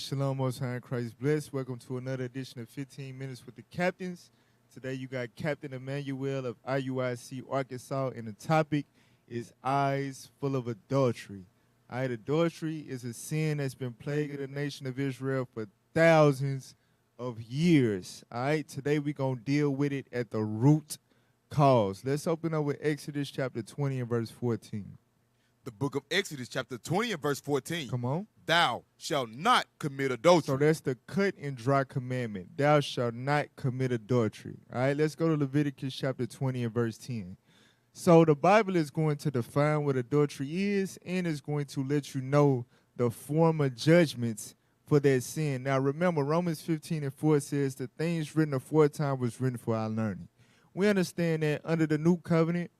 Shalom, Most High in Christ bless. Welcome to another edition of 15 Minutes with the Captains. Today you got Captain Emmanuel of IUIC Arkansas, and the topic is eyes full of adultery. All right, adultery is a sin that's been plaguing the nation of Israel for thousands of years. All right, today we're going to deal with it at the root cause. Let's open up with Exodus chapter 20 and verse 14. The book of Exodus, chapter 20 and verse 14. Come on. Thou shalt not commit adultery. So that's the cut and dry commandment. Thou shalt not commit adultery. All right, let's go to Leviticus chapter 20 and verse 10. So the Bible is going to define what adultery is and is going to let you know the form of judgments for that sin. Now remember, Romans 15 and 4 says the things written aforetime was written for our learning. We understand that under the new covenant,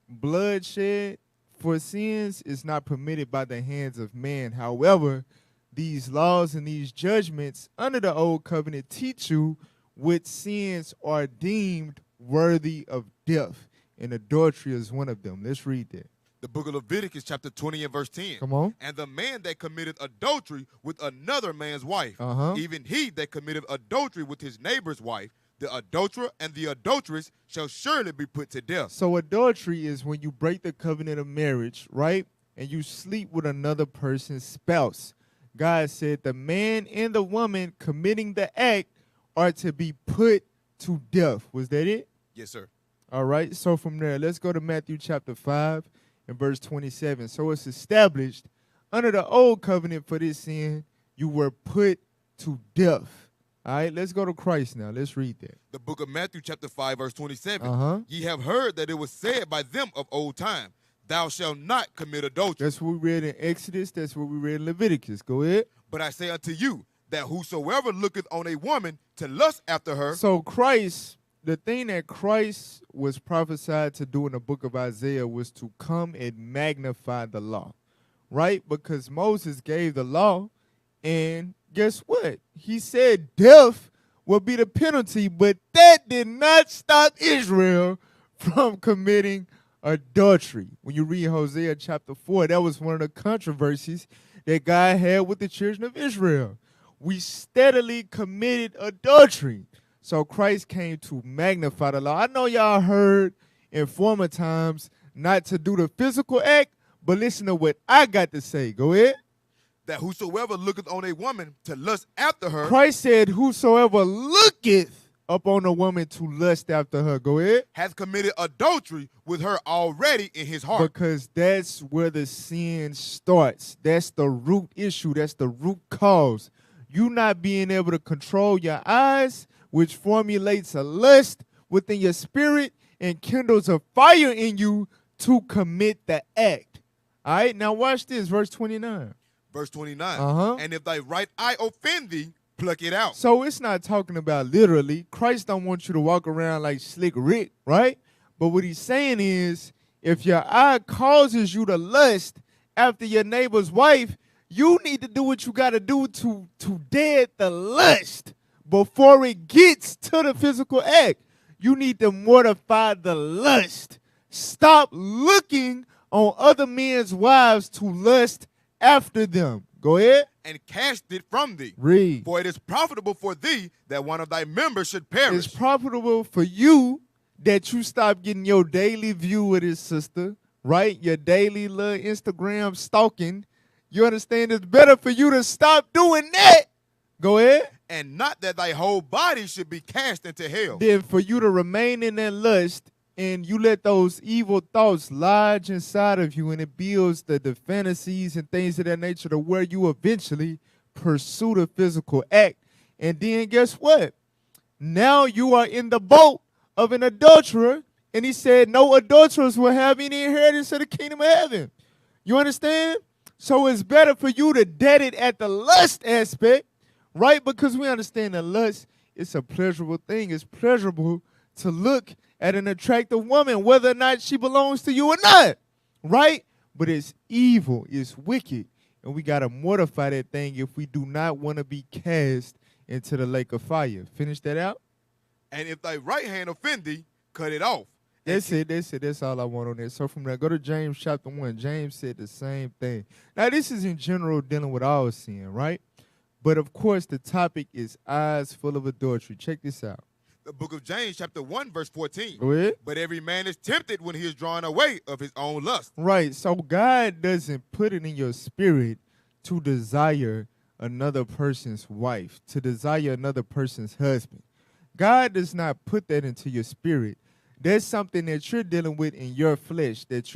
bloodshed for sins is not permitted by the hands of man. However, these laws and these judgments under the old covenant teach you what sins are deemed worthy of death, and adultery is one of them. Let's read that. The book of Leviticus, chapter 20 and verse 10. Come on. And the man that committed adultery with another man's wife, even he that committed adultery with his neighbor's wife, the adulterer and the adulteress shall surely be put to death. So adultery is when you break the covenant of marriage, right? And you sleep with another person's spouse. God said the man and the woman committing the act are to be put to death. Was that it? Yes, sir. All right. So from there, let's go to Matthew chapter 5 and verse 27. So it's established under the old covenant for this sin, you were put to death. All right, let's go to Christ now. Let's read that. The book of Matthew, chapter 5, verse 27. Ye have heard that it was said by them of old time, thou shalt not commit adultery. That's what we read in Exodus. That's what we read in Leviticus. Go ahead. But I say unto you, that whosoever looketh on a woman to lust after her. So Christ, the thing that Christ was prophesied to do in the book of Isaiah was to come and magnify the law, right? Because Moses gave the law, and guess what? He said death will be the penalty, but that did not stop Israel from committing adultery. When you read Hosea chapter 4, that was one of the controversies that God had with the children of Israel. We steadily committed adultery. So Christ came to magnify the law. I know y'all heard in former times not to do the physical act, but listen to what I got to say. Go ahead. That whosoever looketh on a woman to lust after her. Christ said, whosoever looketh upon a woman to lust after her. Go ahead. Hath committed adultery with her already in his heart. Because that's where the sin starts. That's the root issue. That's the root cause. You not being able to control your eyes, which formulates a lust within your spirit and kindles a fire in you to commit the act. All right, now watch this, verse 29. Verse 29. And if thy right eye offend thee, pluck it out. So it's not talking about literally. Christ don't want you to walk around like Slick Rick, right? But what he's saying is, if your eye causes you to lust after your neighbor's wife, you need to do what you got to do to dead the lust before it gets to the physical act. You need to mortify the lust. Stop looking on other men's wives to lust after them. Go ahead. And cast it from thee. Read. For it is profitable for thee that one of thy members should perish. It's profitable for you that you stop getting your daily view of this sister, right? Your daily little Instagram stalking. You understand? It's better for you to stop doing that. Go ahead. And not that thy whole body should be cast into hell. Then for you to remain in that lust, and you let those evil thoughts lodge inside of you, and it builds the fantasies and things of that nature to where you eventually pursue the physical act. And then guess what? Now you are in the boat of an adulterer, and he said no adulterers will have any inheritance of the kingdom of heaven. You understand? So it's better for you to dead it at the lust aspect, right? Because we understand that lust is a pleasurable thing. It's pleasurable to look at an attractive woman, whether or not she belongs to you or not, right? But it's evil, it's wicked, and we got to mortify that thing if we do not want to be cast into the lake of fire. Finish that out. And if thy right hand offend thee, cut it off. That's it. That's all I want on that. So from there, go to James chapter 1. James said the same thing. Now, this is in general dealing with all sin, right? But of course, the topic is eyes full of adultery. Check this out. The book of James, chapter 1, verse 14. Go ahead. But every man is tempted when he is drawn away of his own lust. Right. So God doesn't put it in your spirit to desire another person's wife, to desire another person's husband. God does not put that into your spirit. There's something that you're dealing with in your flesh that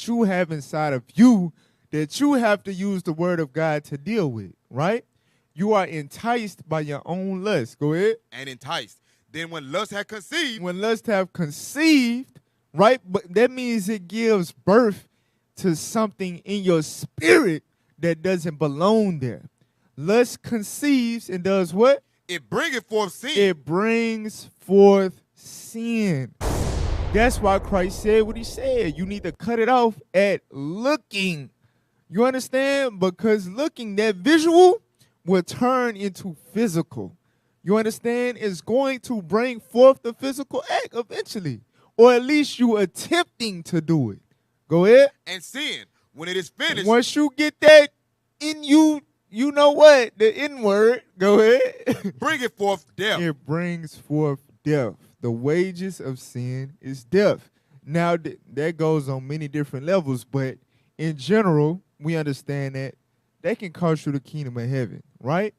you have inside of you that you have to use the word of God to deal with, right? You are enticed by your own lust. Go ahead. And enticed. Then when lust had conceived. When lust have conceived, right? But that means it gives birth to something in your spirit that doesn't belong there. Lust conceives and does what? It bringeth forth sin. It brings forth sin. That's why Christ said what he said. You need to cut it off at looking. You understand? Because looking, that visual will turn into physical. You understand? It's going to bring forth the physical act eventually. Or at least you attempting to do it. Go ahead. And sin, when it is finished. Once you get that in you, you know what? The N word. Go ahead. Bring it forth death. It brings forth death. The wages of sin is death. Now, that goes on many different levels, but in general, we understand that can cost you the kingdom of heaven, right?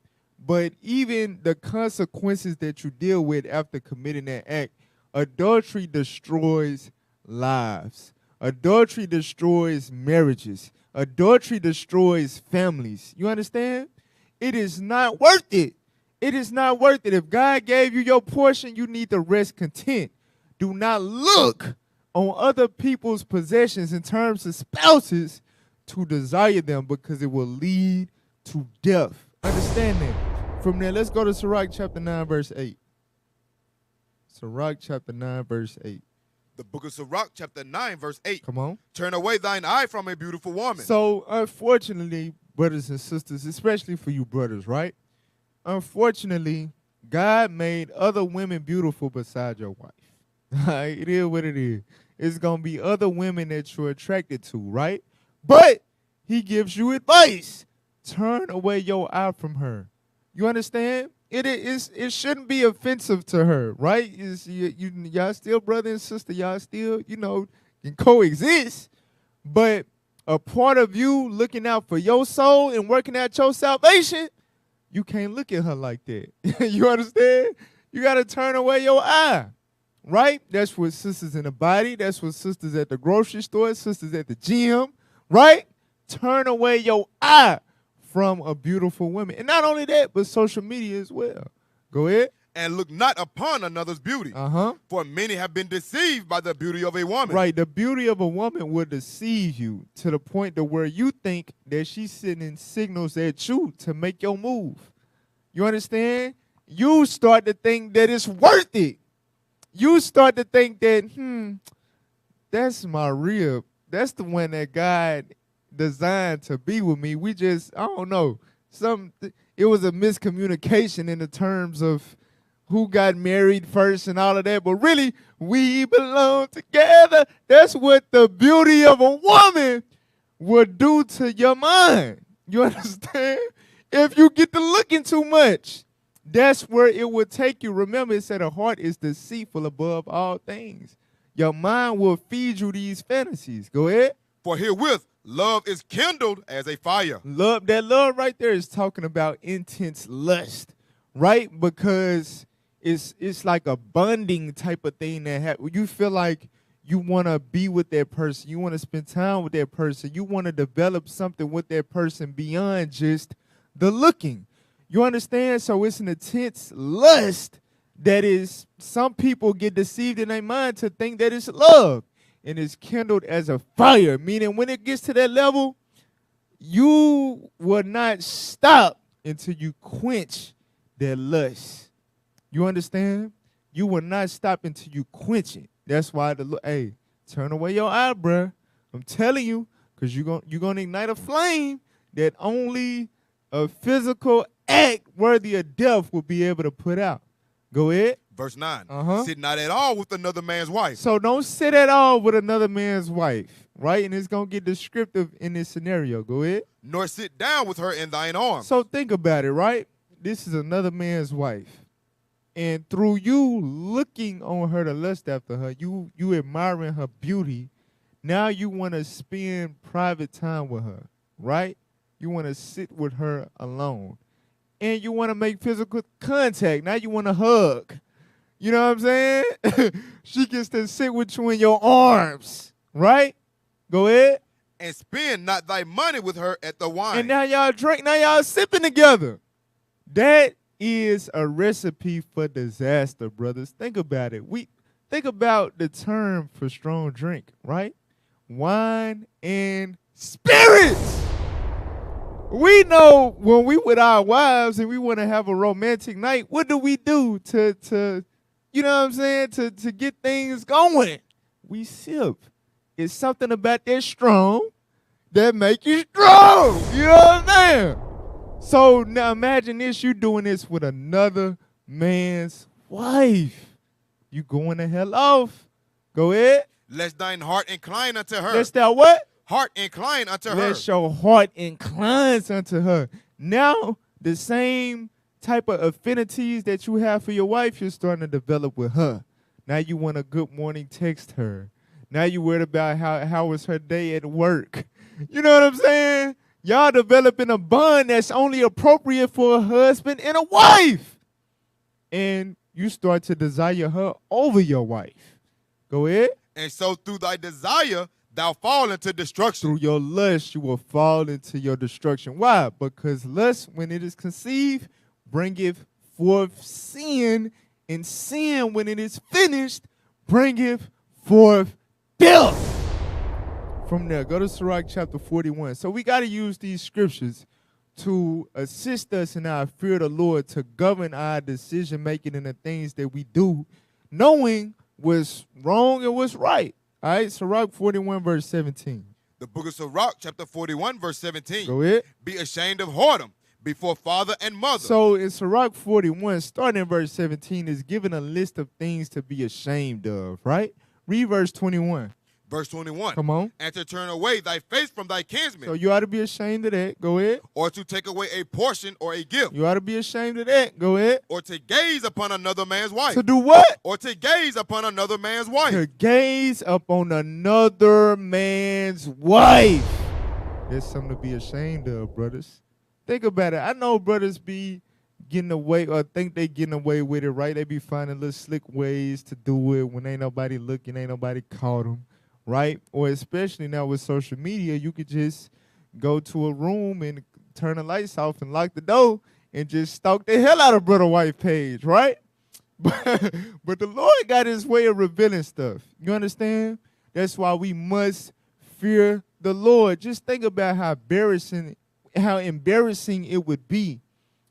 But even the consequences that you deal with after committing that act, adultery destroys lives. Adultery destroys marriages. Adultery destroys families. You understand? It is not worth it. It is not worth it. If God gave you your portion, you need to rest content. Do not look on other people's possessions in terms of spouses to desire them because it will lead to death. Understand that. From there, let's go to Sirach chapter 9, verse 8. Sirach chapter 9, verse 8. The book of Sirach chapter 9, verse 8. Come on. Turn away thine eye from a beautiful woman. So, unfortunately, brothers and sisters, especially for you brothers, right? Unfortunately, God made other women beautiful besides your wife. It is what it is. It's going to be other women that you're attracted to, right? But he gives you advice. Turn away your eye from her. You understand? It shouldn't be offensive to her, right? Y'all still brother and sister. Y'all still, can coexist. But a part of you looking out for your soul and working out your salvation, you can't look at her like that. You understand? You got to turn away your eye, right? That's what sisters in the body. That's what sisters at the grocery store, sisters at the gym, right? Turn away your eye from a beautiful woman. And not only that, but social media as well. Go ahead. And look not upon another's beauty. For many have been deceived by the beauty of a woman. Right. The beauty of a woman will deceive you to the point to where you think that she's sending signals at you to make your move. You understand? You start to think that it's worth it. You start to think that, that's my rib. That's the one that God designed to be with me. We just, I don't know. It was a miscommunication in the terms of who got married first and all of that. But really, we belong together. That's what the beauty of a woman would do to your mind. You understand? If you get to looking too much, that's where it would take you. Remember, it said a heart is deceitful above all things. Your mind will feed you these fantasies. Go ahead. For herewith love is kindled as a fire. That love right there is talking about intense lust, right? Because it's like a bonding type of thing that you feel like you want to be with that person. You want to spend time with that person. You want to develop something with that person beyond just the looking. You understand? So it's an intense lust that is, some people get deceived in their mind to think that it's love. And it's kindled as a fire, meaning when it gets to that level, you will not stop until you quench that lust. You understand? You will not stop until you quench it. That's why hey, turn away your eye, bruh. I'm telling you, because you're gonna ignite a flame that only a physical act worthy of death will be able to put out. Go ahead. Verse 9, sit not at all with another man's wife. So don't sit at all with another man's wife, right? And it's going to get descriptive in this scenario. Go ahead. Nor sit down with her in thine arms. So think about it, right? this is another man's wife. And through you looking on her to lust after her, you admiring her beauty, now you want to spend private time with her, right? You want to sit with her alone. And you want to make physical contact. Now you want to hug. You know what I'm saying? She gets to sit with you in your arms, right? Go ahead. And spend not thy money with her at the wine. And now y'all drink, now y'all sipping together. That is a recipe for disaster, brothers. Think about it. Think about the term for strong drink, right? Wine and spirits. We know when we with our wives and we want to have a romantic night, what do we do to you know what I'm saying, to get things going? We sip. It's something about that strong that make you strong. You know what I'm saying? So now imagine this, you doing this with another man's wife. You going the hell off. Go ahead. Lest thine heart incline unto her. Lest thou what? Heart incline unto her. Lest your heart inclines unto her. Now, the same type of affinities that you have for your wife, you're starting to develop with her. Now you want a good morning text her. Now you worried about how was her day at work. You know what I'm saying? Y'all developing a bond that's only appropriate for a husband and a wife. And you start to desire her over your wife. Go ahead. And so through thy desire, thou fall into destruction. Through your lust, you will fall into your destruction. Why? Because lust, when it is conceived, bringeth forth sin, and sin, when it is finished, bringeth forth death. From there, go to Sirach chapter 41. So we got to use these scriptures to assist us in our fear of the Lord, to govern our decision-making in the things that we do, knowing what's wrong and what's right. All right, Sirach 41, verse 17. The book of Sirach, chapter 41, verse 17. Go ahead. Be ashamed of whoredom before father and mother. So in Sirach 41, starting in verse 17, is given a list of things to be ashamed of, right? Read verse 21. Verse 21. Come on. And to turn away thy face from thy kinsmen. So you ought to be ashamed of that. Go ahead. Or to take away a portion or a gift. You ought to be ashamed of that. Go ahead. Or to gaze upon another man's wife. To do what? Or to gaze upon another man's wife. To gaze upon another man's wife. There's something to be ashamed of, brothers. Think about it. I know brothers be getting away or think they getting away with it, right? They be finding little slick ways to do it when ain't nobody looking, ain't nobody caught them. Right? Or especially now with social media, you could just go to a room and turn the lights off and lock the door and just stalk the hell out of brother wife page, right? But the Lord got his way of revealing stuff. You understand? That's why we must fear the Lord. Just think about how embarrassing it would be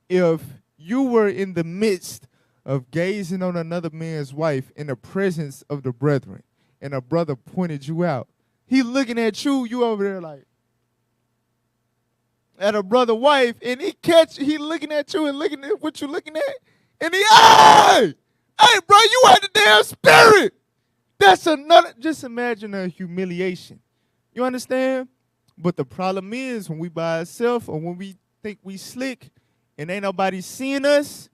if you were in the midst of gazing on another man's wife in the presence of the brethren. And a brother pointed you out. He looking at you, you over there like, at a brother wife, and he looking at you and looking at what you looking at, and hey, bro, you had the damn spirit. That's another, just imagine a humiliation. You understand? But the problem is when we by ourselves or when we think we slick and ain't nobody seeing us,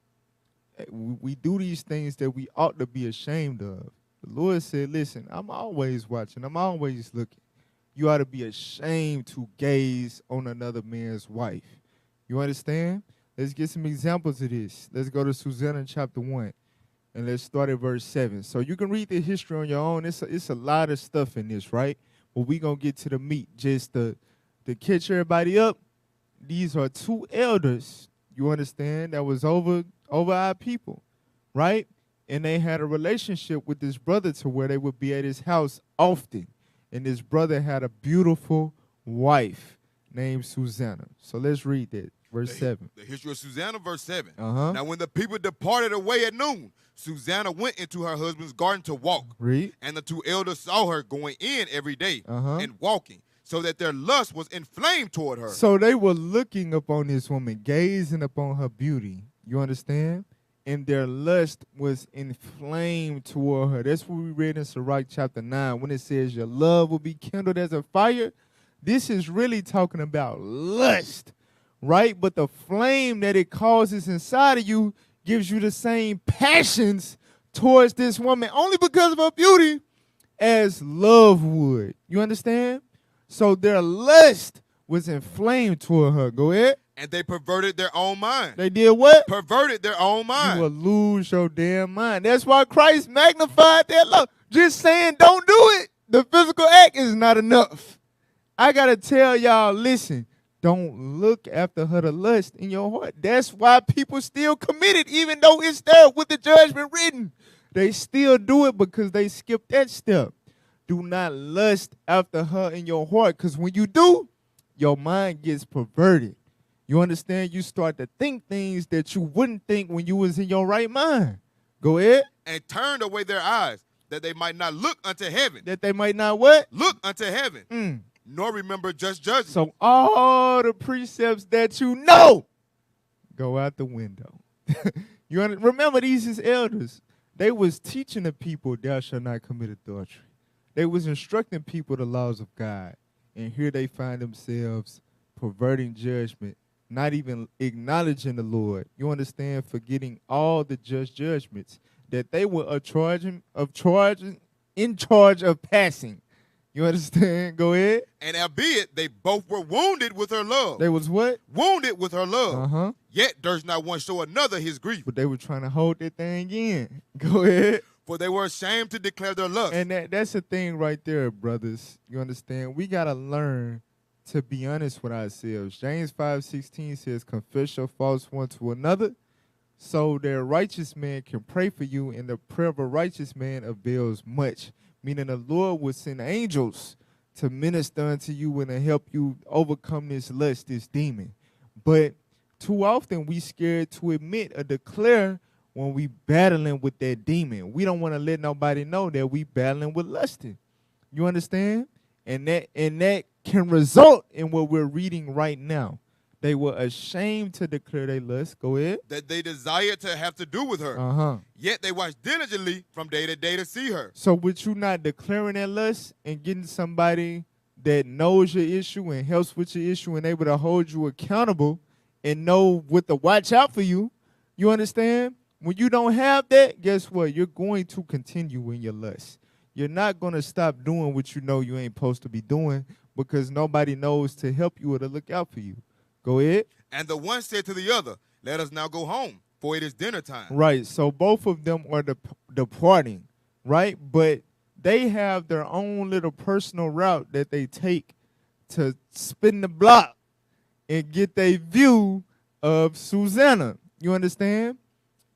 we do these things that we ought to be ashamed of. The Lord said, listen, I'm always watching. I'm always looking. You ought to be ashamed to gaze on another man's wife. You understand? Let's get some examples of this. Let's go to Susanna chapter 1, and let's start at verse 7. So you can read the history on your own. It's a lot of stuff in this, right? But we're going to get to the meat. Just to catch everybody up, these are two elders, you understand, that was over our people, right? And they had a relationship with this brother to where they would be at his house often. And this brother had a beautiful wife named Susanna. So let's read that, verse 7. The history of Susanna, verse 7. Now when the people departed away at noon, Susanna went into her husband's garden to walk. Read. And the two elders saw her going in every day and walking, so that their lust was inflamed toward her. So they were looking upon this woman, gazing upon her beauty. You understand? And their lust was inflamed toward her. That's what we read in Sirach chapter 9 when it says your love will be kindled as a fire. This is really talking about lust right? But the flame that it causes inside of you gives you the same passions towards this woman only because of her beauty as love would. You understand? So their lust was inflamed toward her. Go ahead. And they perverted their own mind. They did what? Perverted their own mind. You will lose your damn mind. That's why Christ magnified that love. Just saying don't do it. The physical act is not enough. I got to tell y'all, listen, don't look after her to lust in your heart. That's why people still commit it, even though it's there with the judgment written. They still do it because they skip that step. Do not lust after her in your heart, because when you do, your mind gets perverted. You understand? You start to think things that you wouldn't think when you was in your right mind. Go ahead. And turned away their eyes, that they might not look unto heaven. That they might not what? Look unto heaven, nor remember just judgment. So all the precepts that you know go out the window. Remember, these is elders. They was teaching the people, thou shalt not commit adultery. They was instructing people the laws of God. And here they find themselves perverting judgment, not even acknowledging the Lord. You understand? Forgetting all the just judgments that they were in charge of passing. You understand? Go ahead. And albeit they both were wounded with her love. They was what? Wounded with her love. Uh-huh. Yet durst not one show another his grief. But they were trying to hold that thing in. Go ahead. For they were ashamed to declare their lust. And that's the thing right there, brothers. You understand? We got to learn to be honest with ourselves. James 5:16 says, confess your faults one to another, so that a righteous man can pray for you, and the prayer of a righteous man avails much. Meaning the Lord will send angels to minister unto you and to help you overcome this lust, this demon. But too often we scared to admit or declare when we battling with that demon. We don't want to let nobody know that we battling with lusting. You understand? And that can result in what we're reading right now. They were ashamed to declare their lust. Go ahead. That they desired to have to do with her. Uh-huh. Yet they watched diligently from day to see her. So with you not declaring that lust and getting somebody that knows your issue and helps with your issue and able to hold you accountable and know what to watch out for you, you understand? When you don't have that, guess what? You're going to continue in your lust. You're not going to stop doing what you know you ain't supposed to be doing because nobody knows to help you or to look out for you. Go ahead. And the one said to the other, let us now go home, for it is dinner time. Right. So both of them are departing, right? But they have their own little personal route that they take to spin the block and get their view of Susanna. You understand?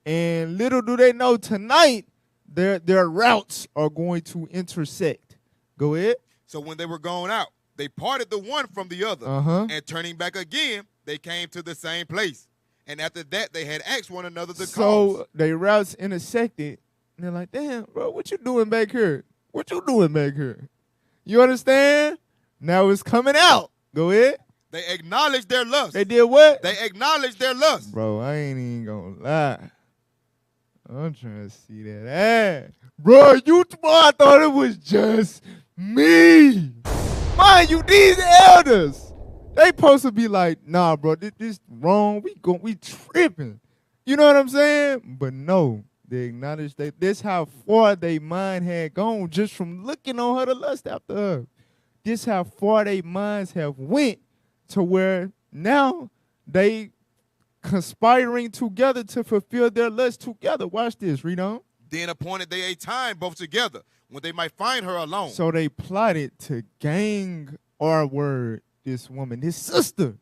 And little do they know tonight, their routes are going to intersect. Go ahead. So when they were going out, they parted the one from the other, and turning back again, they came to the same place. And after that, they had asked one another the cause. So their routes intersected, and they're like, damn, bro, what you doing back here? What you doing back here? You understand? Now it's coming out. Go ahead. They acknowledged their lust. They did what? They acknowledged their lust. Bro, I ain't even gonna lie. I'm trying to see that ass. Bro, I thought it was just me. Mind you, these elders, they supposed to be like, nah, bro, this wrong. We tripping. You know what I'm saying? But no, they acknowledge this how far their mind had gone just from looking on her to lust after her. This how far their minds have went to where now they conspiring together to fulfill their lust together. Watch this, read on. Then appointed they a time both together, when they might find her alone. So they plotted to gang this woman, this sister,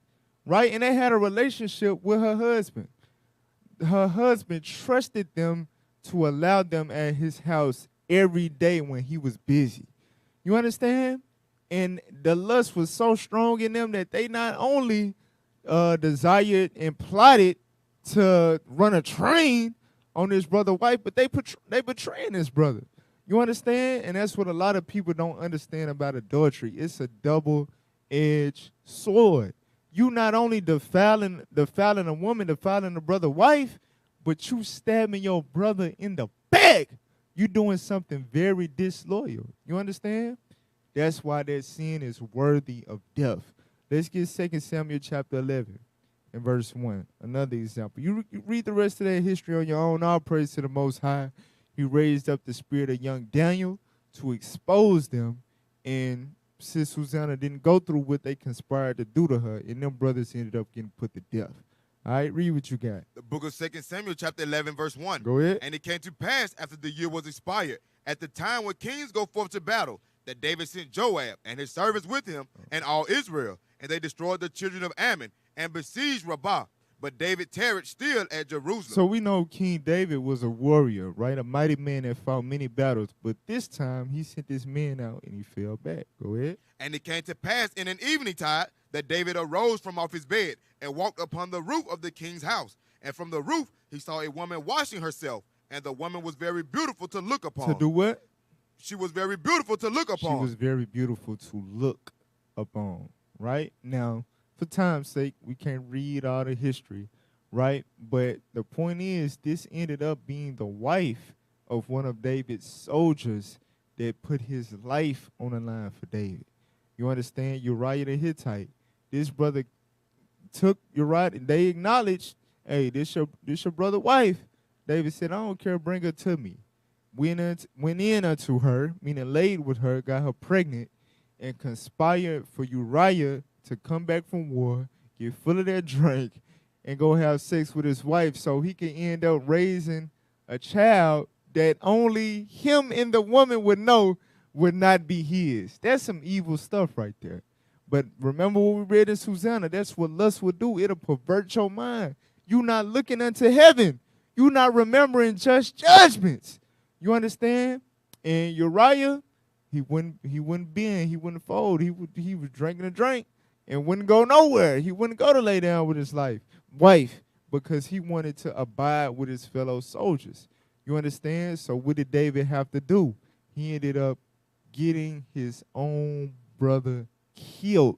right? And they had a relationship with her husband. Her husband trusted them to allow them at his house every day when he was busy. You understand? And the lust was so strong in them that they not only desired and plotted to run a train on this brother wife, but they betraying this brother. You understand? And that's what a lot of people don't understand about adultery. It's a double-edged sword. You not only defiling a woman, defiling a brother wife, but you stabbing your brother in the back. You doing something very disloyal. You understand? That's why that sin is worthy of death. Let's get 2 Samuel chapter 11. in verse 1. Another example. You read the rest of that history on your own. All praise to the Most High. He raised up the spirit of young Daniel to expose them. And Sis Susanna didn't go through what they conspired to do to her. And them brothers ended up getting put to death. All right, read what you got. The book of 2 Samuel, chapter 11, verse 1. Go ahead. And it came to pass after the year was expired, at the time when kings go forth to battle, that David sent Joab and his servants with him and all Israel. And they destroyed the children of Ammon and besieged Rabbah. But David tarried still at Jerusalem. So we know King David was a warrior, right? A mighty man that fought many battles. But this time he sent this man out and he fell back. Go ahead. And it came to pass in an eventide that David arose from off his bed and walked upon the roof of the king's house. And from the roof he saw a woman washing herself. And the woman was very beautiful to look upon. To do what? She was very beautiful to look upon. She was very beautiful to look upon, right? Now, for time's sake, we can't read all the history, right? But the point is, this ended up being the wife of one of David's soldiers that put his life on the line for David. You understand? Uriah the Hittite. This brother took Uriah, and they acknowledged, hey, this your brother's wife. David said, I don't care, bring her to me. Went in unto her, meaning laid with her, got her pregnant, and conspired for Uriah to come back from war, get full of that drink, and go have sex with his wife so he can end up raising a child that only him and the woman would know would not be his. That's some evil stuff right there. But remember what we read in Susanna, that's what lust will do. It'll pervert your mind. You not looking unto heaven. You not remembering just judgments. You understand? And Uriah, he wouldn't bend, he wouldn't fold. He was drinking a drink and wouldn't go nowhere. He wouldn't go to lay down with his wife because he wanted to abide with his fellow soldiers. You understand? So what did David have to do? He ended up getting his own brother killed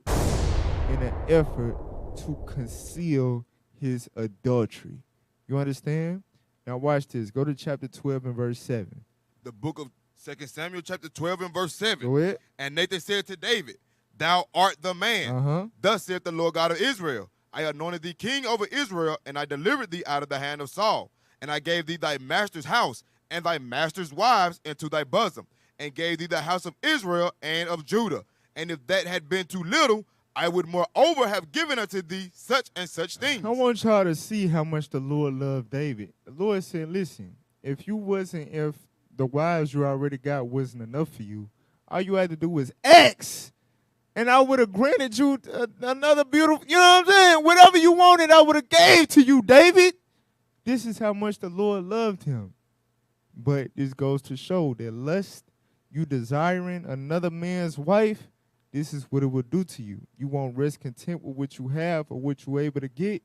in an effort to conceal his adultery. You understand? Now watch this. Go to chapter 12 and verse 7. The book of 2 Samuel, chapter 12 and verse 7. Go ahead. And Nathan said to David, Thou art the man. Thus saith the Lord God of Israel, I anointed thee king over Israel, and I delivered thee out of the hand of Saul. And I gave thee thy master's house and thy master's wives into thy bosom, and gave thee the house of Israel and of Judah. And if that had been too little, I would moreover have given unto thee such and such things. I want y'all to see how much the Lord loved David. The Lord said, listen, if the wives you already got wasn't enough for you, all you had to do was ask, and I would have granted you another beautiful, you know what I'm saying? Whatever you wanted, I would have gave to you, David. This is how much the Lord loved him. But this goes to show that lust, you desiring another man's wife, this is what it will do to you. You won't rest content with what you have or what you're able to get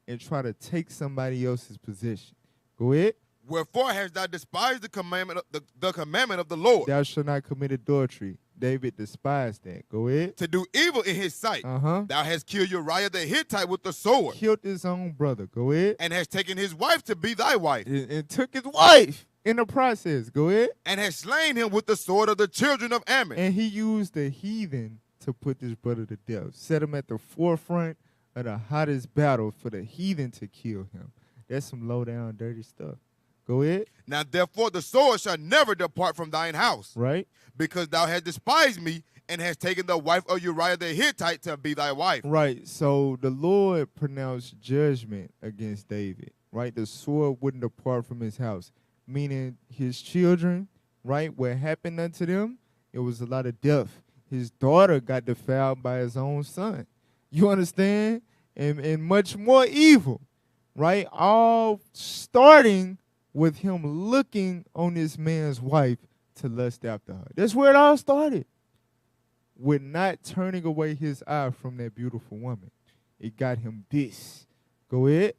and try to take somebody else's position. Go ahead. Wherefore hast thou despised the commandment of the Lord? Thou shalt not commit adultery. David despised that. Go ahead. To do evil in his sight. Thou hast killed Uriah the Hittite with the sword. Killed his own brother. Go ahead. And hast taken his wife to be thy wife. And took his wife in the process. Go ahead. And hast slain him with the sword of the children of Ammon. And he used the heathen to put this brother to death. Set him at the forefront of the hottest battle for the heathen to kill him. That's some low down, dirty stuff. Go ahead. Now therefore the sword shall never depart from thine house. Right. Because thou hast despised me and hast taken the wife of Uriah the Hittite to be thy wife. Right. So the Lord pronounced judgment against David. Right. The sword wouldn't depart from his house. Meaning his children, right, what happened unto them, it was a lot of death. His daughter got defiled by his own son. You understand? And much more evil. Right. All starting with him looking on this man's wife to lust after her. That's where it all started. With not turning away his eye from that beautiful woman. It got him this. Go ahead.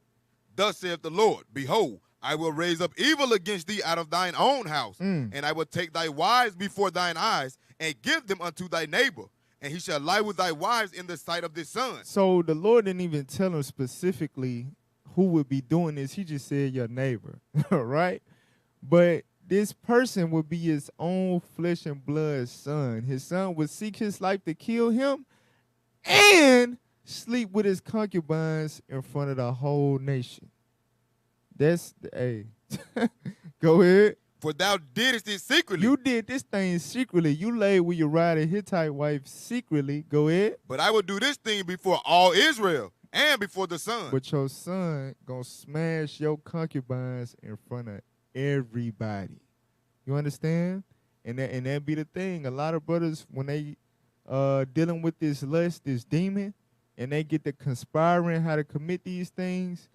Thus saith the Lord, Behold, I will raise up evil against thee out of thine own house, and I will take thy wives before thine eyes, and give them unto thy neighbor, and he shall lie with thy wives in the sight of this son. So the Lord didn't even tell him specifically who would be doing this. He just said your neighbor, right? But this person would be his own flesh and blood son. His son would seek his life to kill him and sleep with his concubines in front of the whole nation. That's, hey, go ahead. For thou didst it secretly. You did this thing secretly. You laid with Uriah the Hittite wife secretly. Go ahead. But I will do this thing before all Israel and before the sun. But your son gonna smash your concubines in front of everybody. You understand? And that be the thing. A lot of brothers, when they dealing with this lust, this demon, and they get to conspiring how to commit these things,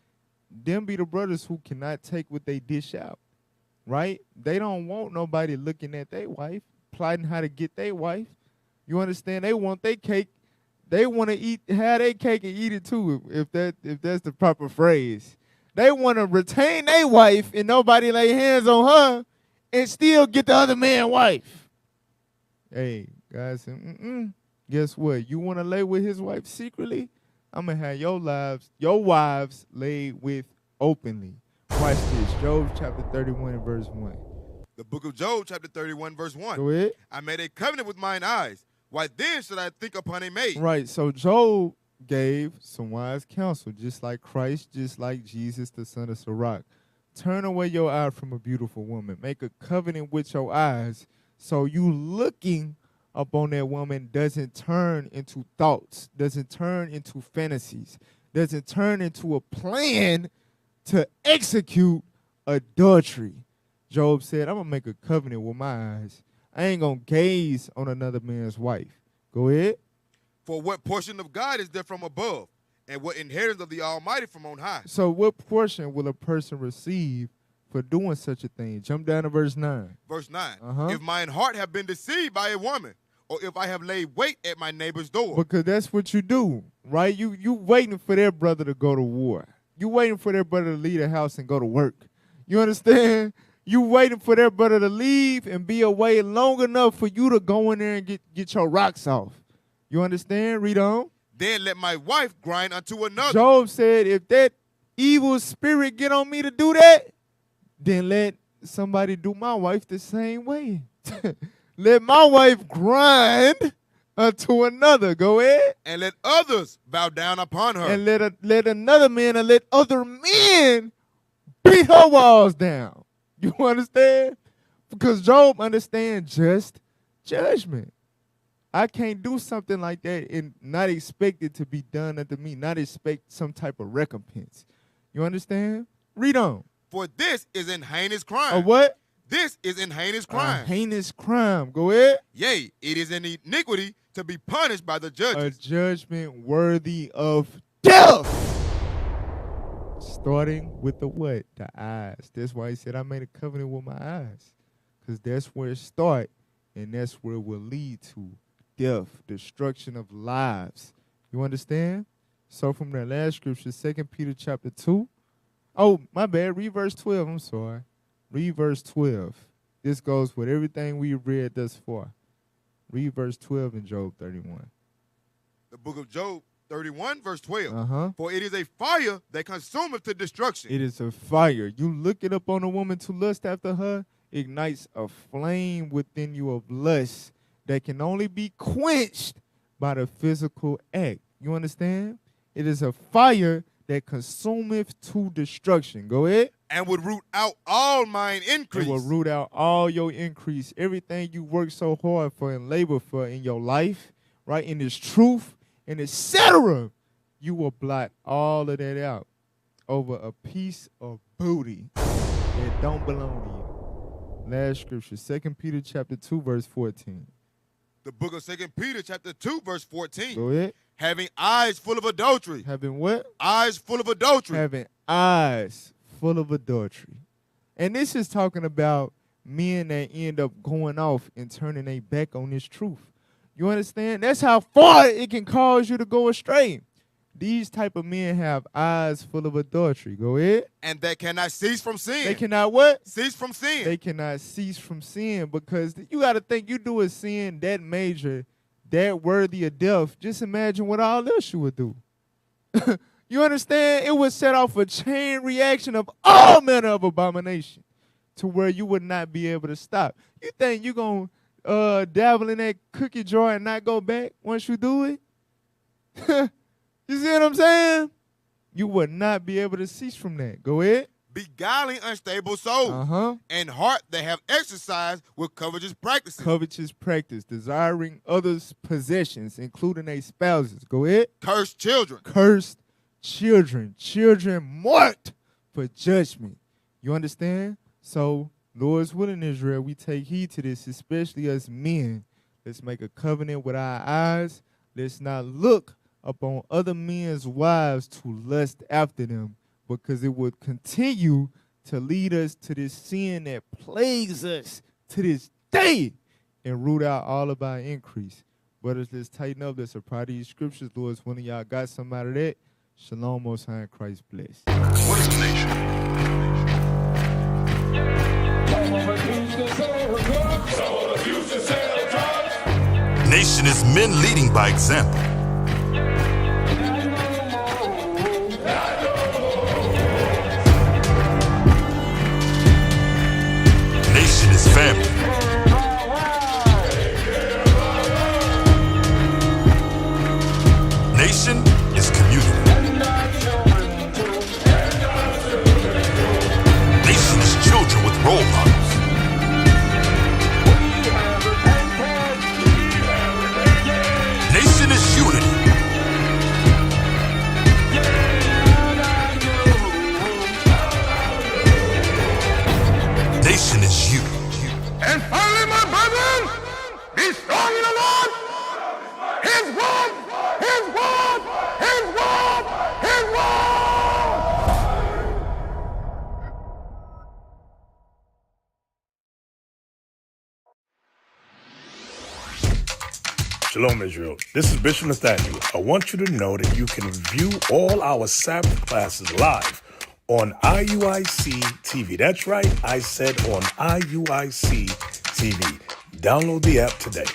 them be the brothers who cannot take what they dish out. Right? They don't want nobody looking at their wife, plotting how to get their wife. You understand? They want their cake. They want to have their cake and eat it too, if that's the proper phrase. They want to retain their wife and nobody lay hands on her and still get the other man's wife. Hey, guys, guess what? You want to lay with his wife secretly? I'm going to have your wives laid with openly. Watch this. Job chapter 31 and verse 1. The book of Job chapter 31 verse 1. Go ahead. I made a covenant with mine eyes. Why then should I think upon a maid? Right. So Job gave some wise counsel, just like Christ, just like Jesus, the son of Sirach. Turn away your eye from a beautiful woman. Make a covenant with your eyes so you looking upon that woman doesn't turn into thoughts, doesn't turn into fantasies, doesn't turn into a plan to execute adultery. Job said, I'm going to make a covenant with my eyes. I ain't going to gaze on another man's wife. Go ahead. For what portion of God is there from above, and what inheritance of the Almighty from on high? So what portion will a person receive for doing such a thing? Jump down to verse 9. Verse 9. If mine heart have been deceived by a woman, or if I have laid wait at my neighbor's door. Because that's what you do, right? You waiting for their brother to go to war. You waiting for their brother to leave the house and go to work. You understand? You waiting for their brother to leave and be away long enough for you to go in there and get your rocks off. You understand? Read on. Then let my wife grind unto another. Job said, if that evil spirit get on me to do that, then let somebody do my wife the same way. Let my wife grind unto another. Go ahead. And let others bow down upon her. And let another man and let other men beat her walls down. You understand? Because Job understands just judgment. I can't do something like that and not expect it to be done unto me, not expect some type of recompense. You understand? Read on. For this is an heinous crime. A what? This is an heinous crime. A heinous crime. Go ahead. Yea, it is an iniquity to be punished by the judges. A judgment worthy of death. Starting with the what? The eyes. That's why he said, I made a covenant with my eyes. Because that's where it starts, and that's where it will lead to death, destruction of lives. You understand? So from that last scripture, 2 Peter chapter 2. Oh, my bad. Read verse 12. I'm sorry. Read verse 12. This goes with everything we read thus far. Read verse 12 in Job 31. The book of Job 31, verse 12. For it is a fire that consumeth to destruction. It is a fire. You look it up on a woman to lust after her, ignites a flame within you of lust that can only be quenched by the physical act. You understand? It is a fire that consumeth to destruction. Go ahead. And would root out all mine increase. It will root out all your increase. Everything you work so hard for and labor for in your life, right, in this truth, and etc., you will blot all of that out over a piece of booty that don't belong to you. Last scripture, 2 Peter chapter 2, verse 14. The book of 2 Peter chapter 2, verse 14. Go ahead. Having eyes full of adultery. Having what? Eyes full of adultery. Having eyes full of adultery. And this is talking about men that end up going off and turning their back on this truth. You understand? That's how far it can cause you to go astray. These type of men have eyes full of adultery. Go ahead. And that cannot cease from sin. They cannot what? Cease from sin. They cannot cease from sin, because you got to think, you do a sin that major, that worthy of death. Just imagine what all else you would do. You understand? It would set off a chain reaction of all manner of abomination to where you would not be able to stop. You think you're going to dabble in that cookie jar and not go back once you do it? You see what I'm saying? You would not be able to cease from that. Go ahead. Beguiling unstable souls, and heart that have exercised with covetous practices. Covetous practice, desiring others' possessions, including their spouses. Go ahead. Cursed children. Cursed children. Children marked for judgment. You understand? So, Lord's willing, Israel, we take heed to this, especially as men. Let's make a covenant with our eyes. Let's not look upon other men's wives to lust after them, because it would continue to lead us to this sin that plagues us to this day and root out all of our increase. Brothers, let's tighten up. Let's apply these scriptures. Lord's willing, y'all got some out of that. Shalom, Most High, and Christ bless. What is a nation? Nation is men leading by example. Nation is family. Nation is community. Nation is children with role models. Nation is unity. Nation is you. And finally, my brethren, be strong in the Lord. His word, His word, His word, His word. Shalom, Israel. This is Bishop Nathaniel. I want you to know that you can view all our Sabbath classes live on IUIC TV. That's right, I said on IUIC TV. Download the app today.